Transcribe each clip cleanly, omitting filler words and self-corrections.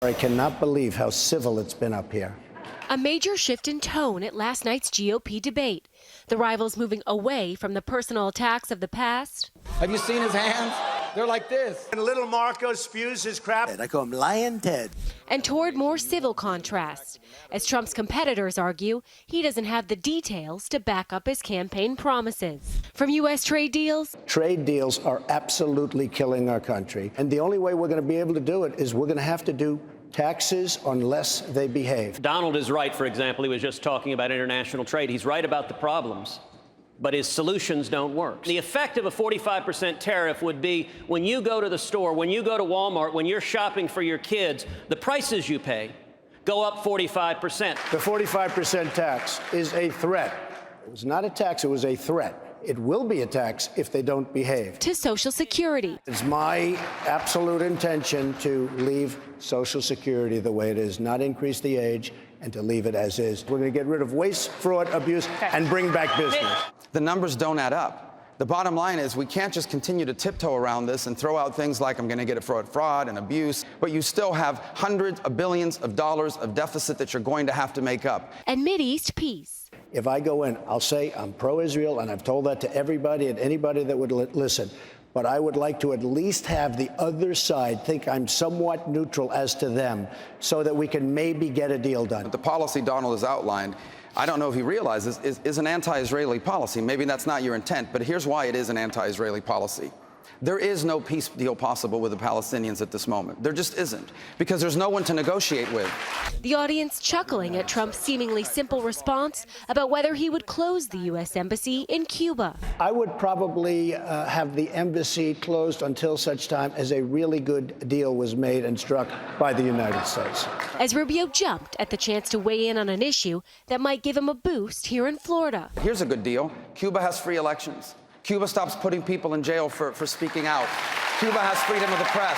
I cannot believe how civil it's been up here. A major shift in tone at last night's GOP debate. The rivals moving away from the personal attacks of the past. Have you seen his hands? They're like this. And little Marco spews his crap. I call him Lion Ted. And toward more civil contrast. As Trump's competitors argue, he doesn't have the details to back up his campaign promises. From U.S. trade deals. Trade deals are absolutely killing our country. And the only way we're going to be able to do it is we're going to have to do taxes unless they behave. Donald is right, for example. He was just talking about international trade. He's right about the problems, but his solutions don't work. The effect of a 45% tariff would be when you go to the store, when you go to Walmart, when you're shopping for your kids, the prices you pay go up 45%. The 45% tax is a threat. It was not a tax, it was a threat. It will be a tax if they don't behave. To Social Security. It's my absolute intention to leave Social Security the way it is, not increase the age, and to leave it as is. We're going to get rid of waste, fraud, abuse, and bring back business. The numbers don't add up. The bottom line is we can't just continue to tiptoe around this and throw out things like I'm going to get it for fraud and abuse, but you still have hundreds of billions of dollars of deficit that you're going to have to make up. And Mideast peace. If I go in, I'll say I'm pro-Israel, and I've told that to everybody and anybody that would listen. But I would like to at least have the other side think I'm somewhat neutral as to them so that we can maybe get a deal done. The policy Donald has outlined, I don't know if he realizes, is an anti-Israeli policy. Maybe that's not your intent, but here's why it is an anti-Israeli policy. There is no peace deal possible with the Palestinians at this moment. There just isn't, because there's no one to negotiate with. The audience chuckling at Trump's seemingly simple response about whether he would close the U.S. embassy in Cuba. I would probably have the embassy closed until such time as a really good deal was made and struck by the United States. As Rubio jumped at the chance to weigh in on an issue that might give him a boost here in Florida. Here's a good deal. Cuba has free elections. Cuba stops putting people in jail for speaking out. Cuba has freedom of the press.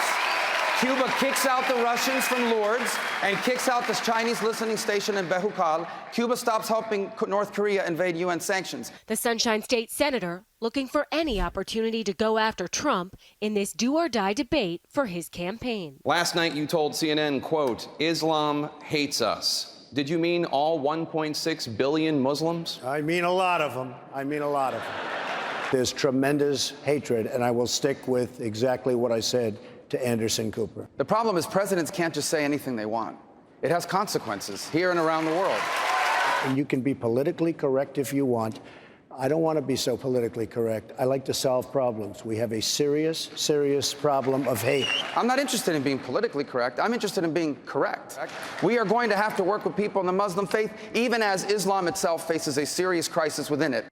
Cuba kicks out the Russians from Lourdes and kicks out this Chinese listening station in Behukal. Cuba stops helping North Korea invade UN sanctions. The Sunshine State senator looking for any opportunity to go after Trump in this do-or-die debate for his campaign. Last night you told CNN, quote, "Islam hates us." Did you mean all 1.6 billion Muslims? I mean a lot of them. I mean a lot of them. There's tremendous hatred, and I will stick with exactly what I said to Anderson Cooper. The problem is presidents can't just say anything they want. It has consequences here and around the world. And you can be politically correct if you want. I don't want to be so politically correct. I like to solve problems. We have a serious, serious problem of hate. I'm not interested in being politically correct. I'm interested in being correct. We are going to have to work with people in the Muslim faith, even as Islam itself faces a serious crisis within it.